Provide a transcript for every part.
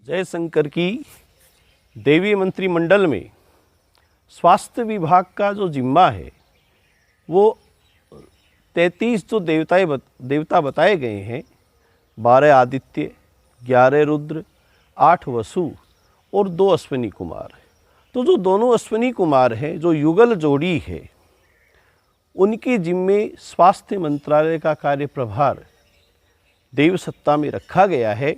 जयशंकर की देवीय मंत्रिमंडल में स्वास्थ्य विभाग का जो जिम्मा है वो 33 जो देवता बताए गए हैं, 12 आदित्य, 11 रुद्र, 8 वसु और 2 अश्विनी कुमार। तो जो दोनों अश्विनी कुमार हैं, जो युगल जोड़ी है, उनके जिम्मे स्वास्थ्य मंत्रालय का कार्य प्रभार देव सत्ता में रखा गया है।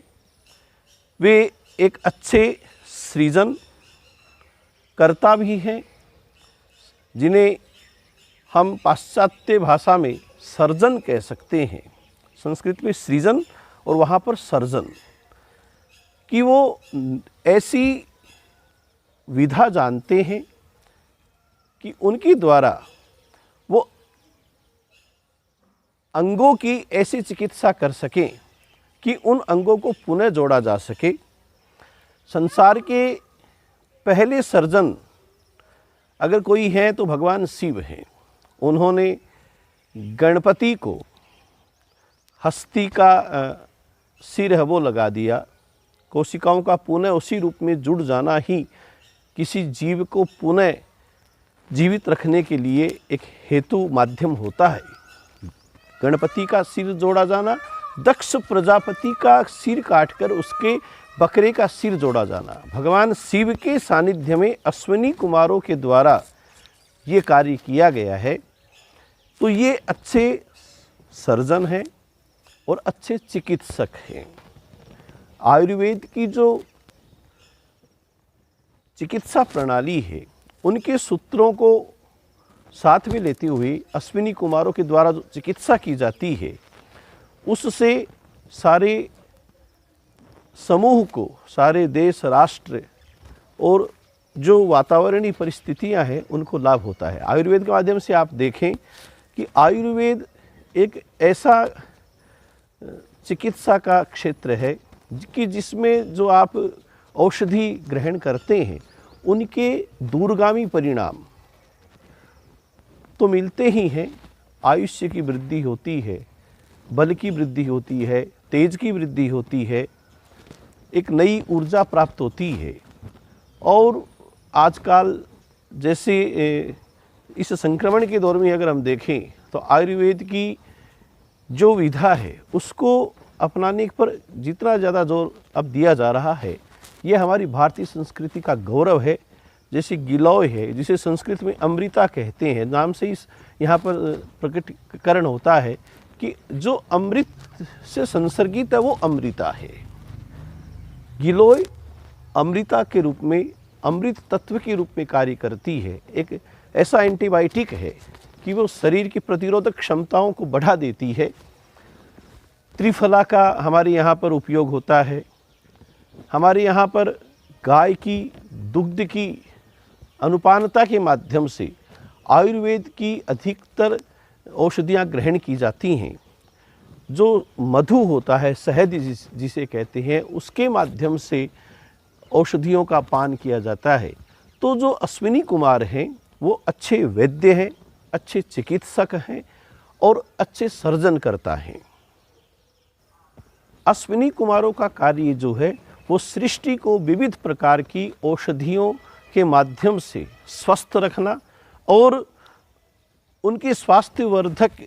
वे एक अच्छे सृजन कर्ता भी हैं, जिन्हें हम पाश्चात्य भाषा में सर्जन कह सकते हैं। संस्कृत में सृजन और वहाँ पर सर्जन, कि वो ऐसी विधा जानते हैं कि उनके द्वारा वो अंगों की ऐसी चिकित्सा कर सकें कि उन अंगों को पुनः जोड़ा जा सके। संसार के पहले सर्जन अगर कोई है तो भगवान शिव हैं। उन्होंने गणपति को हस्ती का सिर है वो लगा दिया। कोशिकाओं का पुनः उसी रूप में जुड़ जाना ही किसी जीव को पुनः जीवित रखने के लिए एक हेतु माध्यम होता है। गणपति का सिर जोड़ा जाना, दक्ष प्रजापति का सिर काटकर उसके बकरे का सिर जोड़ा जाना, भगवान शिव के सानिध्य में अश्विनी कुमारों के द्वारा ये कार्य किया गया है। तो ये अच्छे सर्जन हैं और अच्छे चिकित्सक हैं। आयुर्वेद की जो चिकित्सा प्रणाली है, उनके सूत्रों को साथ में लेते हुए अश्विनी कुमारों के द्वारा जो चिकित्सा की जाती है, उससे सारे समूह को, सारे देश, राष्ट्र और जो वातावरणीय परिस्थितियां हैं, उनको लाभ होता है। आयुर्वेद के माध्यम से आप देखें कि आयुर्वेद एक ऐसा चिकित्सा का क्षेत्र है कि जिसमें जो आप औषधि ग्रहण करते हैं, उनके दूरगामी परिणाम तो मिलते ही हैं। आयुष्य की वृद्धि होती है, बल की वृद्धि होती है, तेज की वृद्धि होती है, एक नई ऊर्जा प्राप्त होती है। और आजकल जैसे इस संक्रमण के दौर में अगर हम देखें तो आयुर्वेद की जो विधा है उसको अपनाने पर जितना ज़्यादा जोर अब दिया जा रहा है, ये हमारी भारतीय संस्कृति का गौरव है। जैसे गिलोय है, जिसे संस्कृत में अमृता कहते हैं, नाम से इस यहाँ पर प्रकटीकरण होता है कि जो अमृत से संसर्गित है वो अमृता है। गिलोय अमृता के रूप में, अमृत तत्व के रूप में कार्य करती है। एक ऐसा एंटीबायोटिक है कि वो शरीर की प्रतिरोधक क्षमताओं को बढ़ा देती है। त्रिफला का हमारे यहाँ पर उपयोग होता है। हमारे यहाँ पर गाय की दुग्ध की अनुपानता के माध्यम से आयुर्वेद की अधिकतर औषधियाँ ग्रहण की जाती हैं। जो मधु होता है, शहद जिसे कहते हैं, उसके माध्यम से औषधियों का पान किया जाता है। तो जो अश्विनी कुमार हैं वो अच्छे वैद्य हैं, अच्छे चिकित्सक हैं और अच्छे सर्जन करता हैं। अश्विनी कुमारों का कार्य जो है वो सृष्टि को विविध प्रकार की औषधियों के माध्यम से स्वस्थ रखना और उनके स्वास्थ्यवर्धक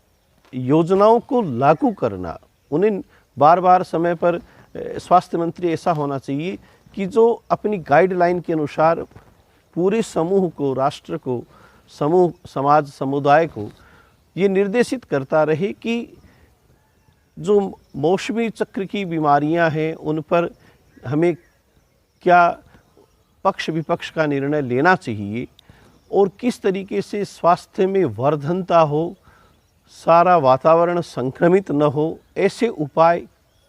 योजनाओं को लागू करना। उन्हें बार बार समय पर स्वास्थ्य मंत्री ऐसा होना चाहिए कि जो अपनी गाइडलाइन के अनुसार पूरे समूह को, राष्ट्र को, समूह, समाज, समुदाय को ये निर्देशित करता रहे कि जो मौसमी चक्र की बीमारियां हैं उन पर हमें क्या पक्ष विपक्ष का निर्णय लेना चाहिए और किस तरीके से स्वास्थ्य में वर्धनता हो, सारा वातावरण संक्रमित न हो, ऐसे उपाय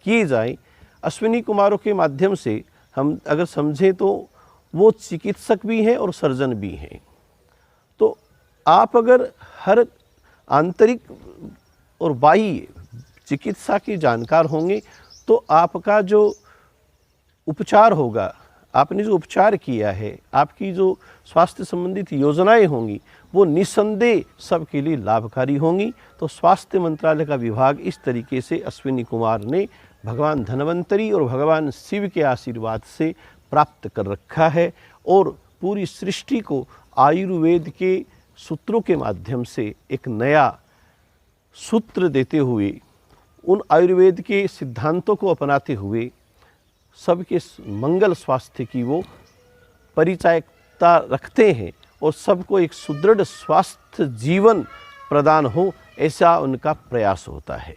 किए जाएं। अश्विनी कुमारों के माध्यम से हम अगर समझें तो वो चिकित्सक भी हैं और सर्जन भी हैं। तो आप अगर हर आंतरिक और बाह्य चिकित्सा के जानकार होंगे तो आपका जो उपचार होगा, आपने जो उपचार किया है, आपकी जो स्वास्थ्य संबंधित योजनाएं होंगी, वो निस्संदेह सबके लिए लाभकारी होंगी। तो स्वास्थ्य मंत्रालय का विभाग इस तरीके से अश्विनी कुमार ने भगवान धन्वंतरी और भगवान शिव के आशीर्वाद से प्राप्त कर रखा है और पूरी सृष्टि को आयुर्वेद के सूत्रों के माध्यम से एक नया सूत्र देते हुए, उन आयुर्वेद के सिद्धांतों को अपनाते हुए सबके मंगल स्वास्थ्य की वो परिचायकता रखते हैं और सबको एक सुदृढ़ स्वास्थ्य जीवन प्रदान हो, ऐसा उनका प्रयास होता है।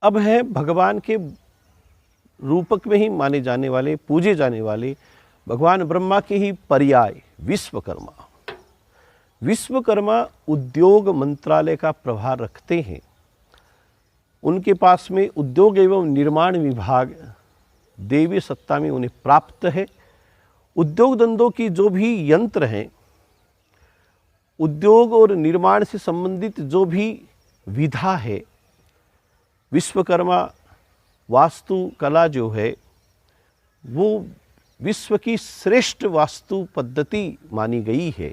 अब है भगवान के रूपक में ही माने जाने वाले, पूजे जाने वाले भगवान ब्रह्मा के ही पर्याय विश्वकर्मा। विश्वकर्मा उद्योग मंत्रालय का प्रभार रखते हैं। उनके पास में उद्योग एवं निर्माण विभाग देवी सत्ता में उन्हें प्राप्त है। उद्योग धंधों की जो भी यंत्र हैं, उद्योग और निर्माण से संबंधित जो भी विधा है, विश्वकर्मा वास्तु कला जो है वो विश्व की श्रेष्ठ वास्तु पद्धति मानी गई है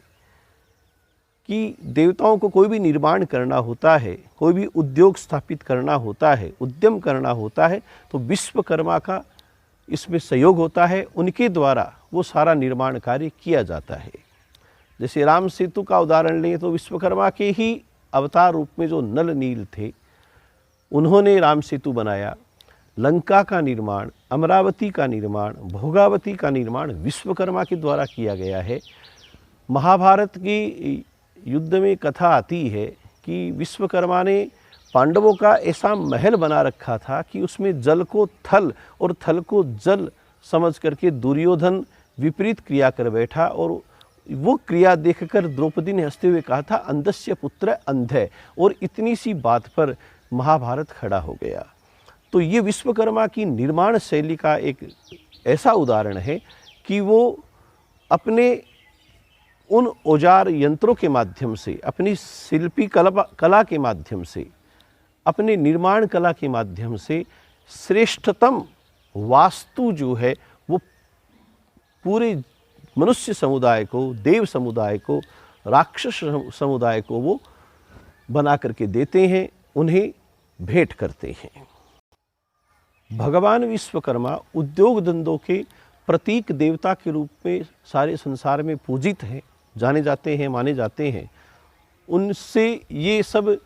कि देवताओं को कोई भी निर्माण करना होता है, कोई भी उद्योग स्थापित करना होता है, उद्यम करना होता है, तो विश्वकर्मा का इसमें सहयोग होता है। उनके द्वारा वो सारा निर्माण कार्य किया जाता है। जैसे राम सेतु का उदाहरण लें तो विश्वकर्मा के ही अवतार रूप में जो नल नील थे, उन्होंने राम सेतु बनाया। लंका का निर्माण, अमरावती का निर्माण, भोगावती का निर्माण विश्वकर्मा के द्वारा किया गया है। महाभारत की युद्ध में कथा आती है कि विश्वकर्मा ने पांडवों का ऐसा महल बना रखा था कि उसमें जल को थल और थल को जल समझ करके दुर्योधन विपरीत क्रिया कर बैठा और वो क्रिया देखकर द्रौपदी ने हंसते हुए कहा था अंधस्य पुत्र अंध है, और इतनी सी बात पर महाभारत खड़ा हो गया। तो ये विश्वकर्मा की निर्माण शैली का एक ऐसा उदाहरण है कि वो अपने उन औजार यंत्रों के माध्यम से, अपनी शिल्पी कला के माध्यम से, अपने निर्माण कला के माध्यम से श्रेष्ठतम वास्तु जो है वो पूरे मनुष्य समुदाय को, देव समुदाय को, राक्षस समुदाय को वो बना करके देते हैं, उन्हें भेंट करते हैं। भगवान विश्वकर्मा उद्योग धंधों के प्रतीक देवता के रूप में सारे संसार में पूजित हैं, जाने जाते हैं, माने जाते हैं। उनसे ये सब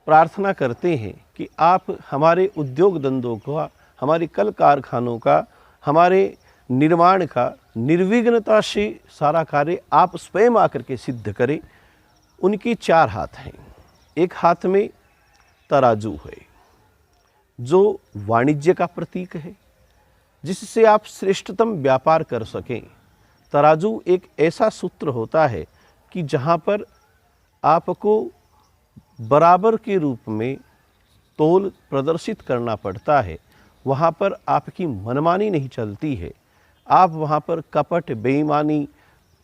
प्रार्थना करते हैं कि आप हमारे उद्योग धंधों का, हमारे कल कारखानों का, हमारे निर्माण का निर्विघ्नता से सारा कार्य आप स्वयं आकर के सिद्ध करें। उनके 4 हाथ हैं। एक हाथ में तराजू है जो वाणिज्य का प्रतीक है, जिससे आप श्रेष्ठतम व्यापार कर सकें। तराजू एक ऐसा सूत्र होता है कि जहाँ पर आपको बराबर के रूप में तोल प्रदर्शित करना पड़ता है, वहाँ पर आपकी मनमानी नहीं चलती है। आप वहाँ पर कपट, बेईमानी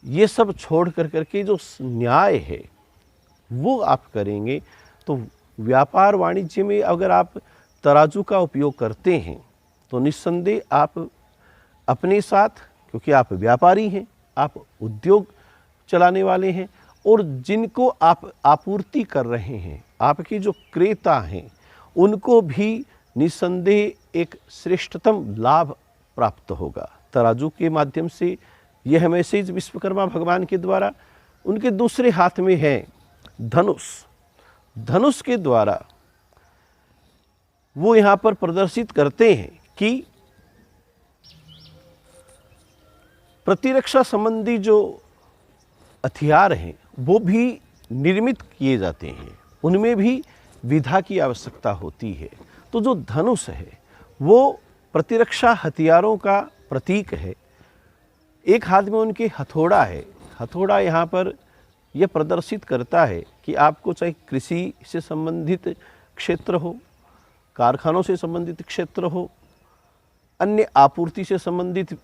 ये सब छोड़ करके जो न्याय है वो आप करेंगे। तो व्यापार वाणिज्य में अगर आप तराजू का उपयोग करते हैं तो निस्संदेह आप अपने साथ, क्योंकि आप व्यापारी हैं, आप उद्योग चलाने वाले हैं, और जिनको आप आपूर्ति कर रहे हैं, आपके जो क्रेता हैं, उनको भी निस्संदेह एक श्रेष्ठतम लाभ प्राप्त होगा। तराजू के माध्यम से यह मैसेज विश्वकर्मा भगवान के द्वारा। उनके दूसरे हाथ में है धनुष। धनुष के द्वारा वो यहाँ पर प्रदर्शित करते हैं कि प्रतिरक्षा संबंधी जो हथियार हैं वो भी निर्मित किए जाते हैं, उनमें भी विधा की आवश्यकता होती है। तो जो धनुष है वो प्रतिरक्षा हथियारों का प्रतीक है। एक हाथ में उनके हथौड़ा है। हथौड़ा यहाँ पर यह प्रदर्शित करता है कि आपको चाहे कृषि से संबंधित क्षेत्र हो, कारखानों से संबंधित क्षेत्र हो, अन्य आपूर्ति से संबंधित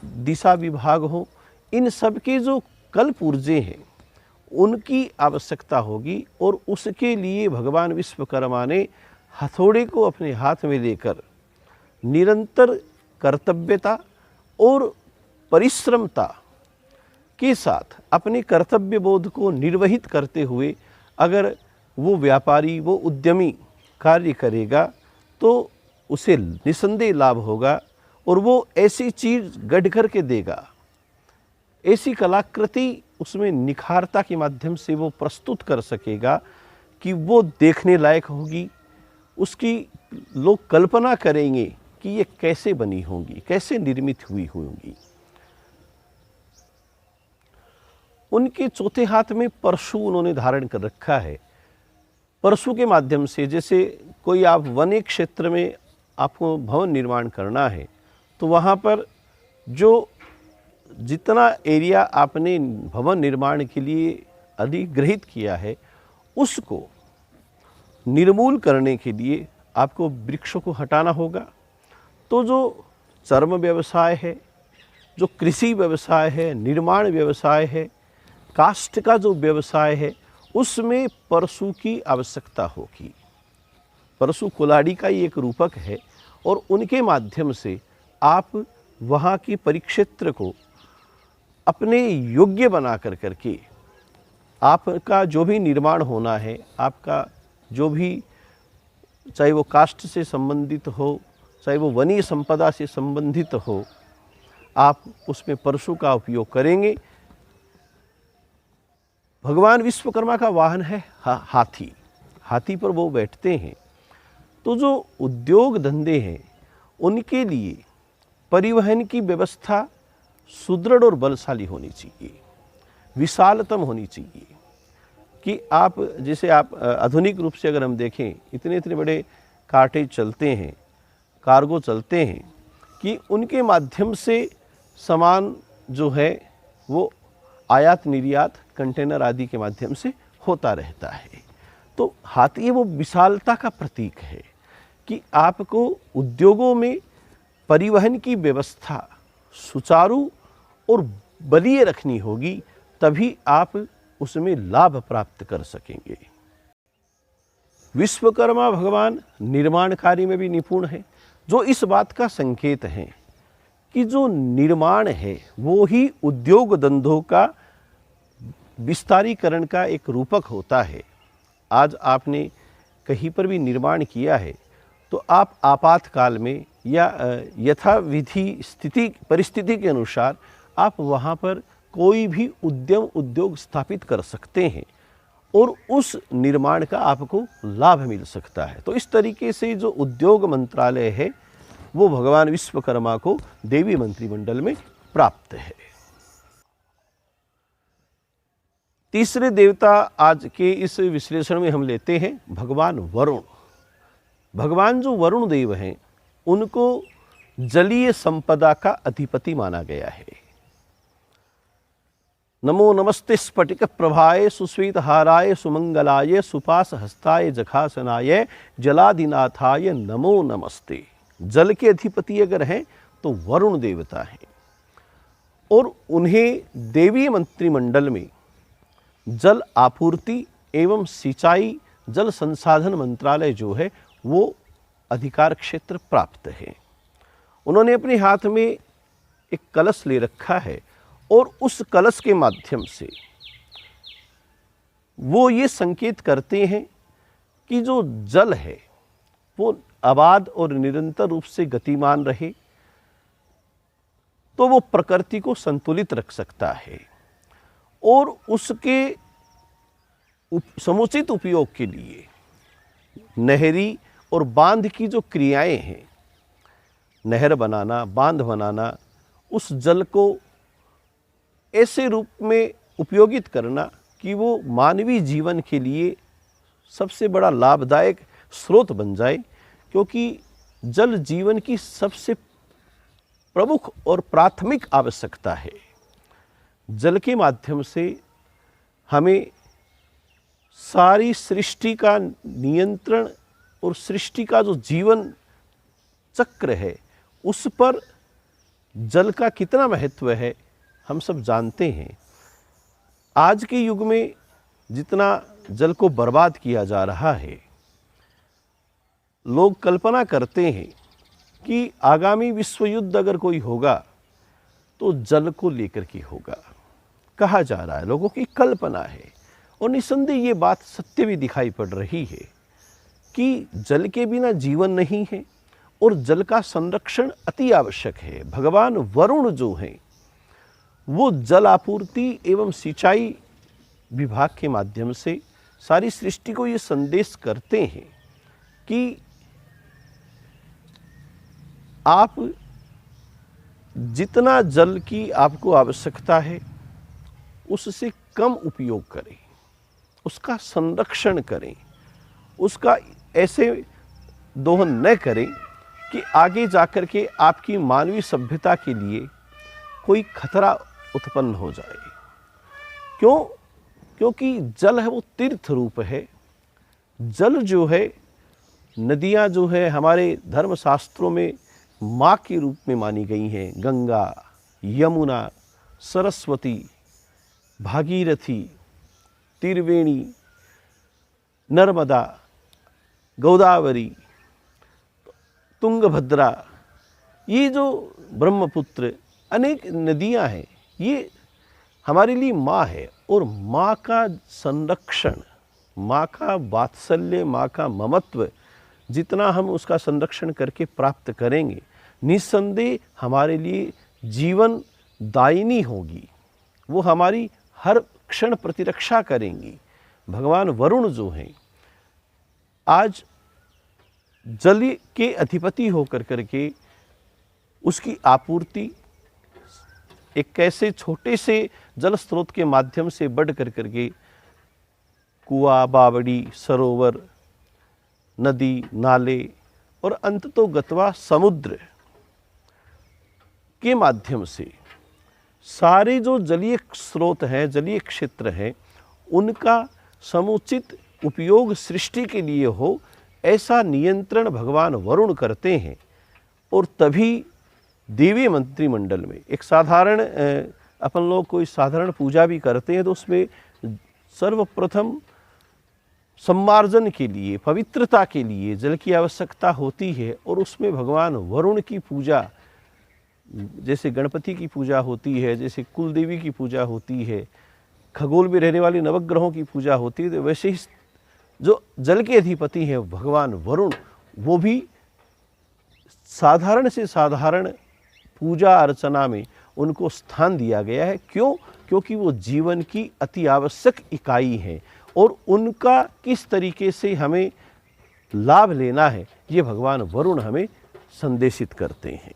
दिशा विभाग हो, इन सब के जो कल पुर्जे हैं उनकी आवश्यकता होगी, और उसके लिए भगवान विश्वकर्मा ने हथौड़े को अपने हाथ में लेकर निरंतर कर्तव्यता और परिश्रमता के साथ अपने कर्तव्य बोध को निर्वहित करते हुए अगर वो व्यापारी, वो उद्यमी कार्य करेगा तो उसे निसंदेह लाभ होगा और वो ऐसी चीज़ गढ़ करके देगा, ऐसी कलाकृति उसमें निखारता के माध्यम से वो प्रस्तुत कर सकेगा कि वो देखने लायक होगी। उसकी लोग कल्पना करेंगे कि ये कैसे बनी होंगी, कैसे निर्मित हुई होंगी। उनके चौथे हाथ में परशु उन्होंने धारण कर रखा है। परशु के माध्यम से, जैसे कोई आप वने क्षेत्र में आपको भवन निर्माण करना है तो वहाँ पर जो जितना एरिया आपने भवन निर्माण के लिए अधिग्रहित किया है उसको निर्मूल करने के लिए आपको वृक्षों को हटाना होगा। तो जो चर्म व्यवसाय है, जो कृषि व्यवसाय है, निर्माण व्यवसाय है, काष्ठ का जो व्यवसाय है, उसमें परशु की आवश्यकता होगी। परशु कुल्हाड़ी का ही एक रूपक है और उनके माध्यम से आप वहाँ की परिक्षेत्र को अपने योग्य बना करके आपका जो भी निर्माण होना है, आपका जो भी, चाहे वो काष्ठ से संबंधित हो, चाहे वो वनीय संपदा से संबंधित हो, आप उसमें परशु का उपयोग करेंगे। भगवान विश्वकर्मा का वाहन है हाथी। हाथी पर वो बैठते हैं। तो जो उद्योग धंधे हैं उनके लिए परिवहन की व्यवस्था सुदृढ़ और बलशाली होनी चाहिए, विशालतम होनी चाहिए। कि आप जैसे आप आधुनिक रूप से अगर हम देखें, इतने इतने बड़े कार्टेज चलते हैं, कार्गो चलते हैं कि उनके माध्यम से सामान जो है वो आयात निर्यात कंटेनर आदि के माध्यम से होता रहता है। तो हाथी वो विशालता का प्रतीक है कि आपको उद्योगों में परिवहन की व्यवस्था सुचारू और बलीय रखनी होगी, तभी आप उसमें लाभ प्राप्त कर सकेंगे। विश्वकर्मा भगवान निर्माण कार्य में भी निपुण है, जो इस बात का संकेत है कि जो निर्माण है वो ही उद्योग धंधों का विस्तारीकरण का एक रूपक होता है। आज आपने कहीं पर भी निर्माण किया है तो आप आपातकाल में या यथाविधि स्थिति परिस्थिति के अनुसार आप वहाँ पर कोई भी उद्योग स्थापित कर सकते हैं और उस निर्माण का आपको लाभ मिल सकता है। तो इस तरीके से जो उद्योग मंत्रालय है वो भगवान विश्वकर्मा को देवी मंत्रिमंडल में प्राप्त है। तीसरे देवता आज के इस विश्लेषण में हम लेते हैं भगवान वरुण। भगवान जो वरुण देव हैं उनको जलीय संपदा का अधिपति माना गया है। नमो नमस्ते स्फटिक प्रभाय सुस्वीत हाराय सुमंगलाय सुपास हस्ताय जखासनाय जलादिनाथाय नमो नमस्ते। जल के अधिपति अगर हैं तो वरुण देवता हैं और उन्हें देवी मंत्रिमंडल में जल आपूर्ति एवं सिंचाई जल संसाधन मंत्रालय जो है वो अधिकार क्षेत्र प्राप्त है। उन्होंने अपने हाथ में एक कलश ले रखा है और उस कलश के माध्यम से वो ये संकेत करते हैं कि जो जल है वो आबाद और निरंतर रूप से गतिमान रहे तो वो प्रकृति को संतुलित रख सकता है और उसके समुचित उपयोग के लिए नहरी और बांध की जो क्रियाएं हैं, नहर बनाना, बांध बनाना, उस जल को ऐसे रूप में उपयोगित करना कि वो मानवीय जीवन के लिए सबसे बड़ा लाभदायक स्रोत बन जाए, क्योंकि जल जीवन की सबसे प्रमुख और प्राथमिक आवश्यकता है। जल के माध्यम से हमें सारी सृष्टि का नियंत्रण और सृष्टि का जो जीवन चक्र है उस पर जल का कितना महत्व है हम सब जानते हैं। आज के युग में जितना जल को बर्बाद किया जा रहा है, लोग कल्पना करते हैं कि आगामी विश्व युद्ध अगर कोई होगा तो जल को लेकर के होगा, कहा जा रहा है, लोगों की कल्पना है। और निसंदेह ये बात सत्य भी दिखाई पड़ रही है कि जल के बिना जीवन नहीं है और जल का संरक्षण अति आवश्यक है। भगवान वरुण जो हैं वो जल आपूर्ति एवं सिंचाई विभाग के माध्यम से सारी सृष्टि को ये संदेश करते हैं कि आप जितना जल की आपको आवश्यकता है उससे कम उपयोग करें, उसका संरक्षण करें, उसका ऐसे दोहन न करें कि आगे जाकर के आपकी मानवीय सभ्यता के लिए कोई खतरा उत्पन्न हो जाए। क्यों? क्योंकि जल है वो तीर्थ रूप है। जल जो है, नदियाँ जो है हमारे धर्मशास्त्रों में माँ के रूप में मानी गई हैं। गंगा, यमुना, सरस्वती, भागीरथी, त्रिवेणी, नर्मदा, गोदावरी, तुंगभद्रा, ये जो ब्रह्मपुत्र अनेक नदियां हैं, ये हमारे लिए माँ है। और माँ का संरक्षण, माँ का वात्सल्य, माँ का ममत्व जितना हम उसका संरक्षण करके प्राप्त करेंगे, निस्संदेह हमारे लिए जीवन दायिनी होगी। वो हमारी हर क्षण प्रतिरक्षा करेंगी। भगवान वरुण जो हैं आज जल के अधिपति होकर करके उसकी आपूर्ति एक कैसे छोटे से जल स्रोत के माध्यम से बढ़ कर करके कुआं, बावड़ी, सरोवर, नदी, नाले और अंततो गत्वा समुद्र के माध्यम से सारे जो जलीय स्रोत हैं, जलीय क्षेत्र हैं, उनका समुचित उपयोग सृष्टि के लिए हो, ऐसा नियंत्रण भगवान वरुण करते हैं। और तभी देवी मंत्रिमंडल में एक साधारण अपन लोग कोई साधारण पूजा भी करते हैं तो उसमें सर्वप्रथम सम्मार्जन के लिए, पवित्रता के लिए जल की आवश्यकता होती है। और उसमें भगवान वरुण की पूजा, जैसे गणपति की पूजा होती है, जैसे कुल देवी की पूजा होती है, खगोल में रहने वाले नवग्रहों की पूजा होती है, तो वैसे ही जो जल के अधिपति हैं भगवान वरुण, वो भी साधारण से साधारण पूजा अर्चना में उनको स्थान दिया गया है। क्यों? क्योंकि वो जीवन की अति आवश्यक इकाई हैं और उनका किस तरीके से हमें लाभ लेना है, ये भगवान वरुण हमें संदेशित करते हैं।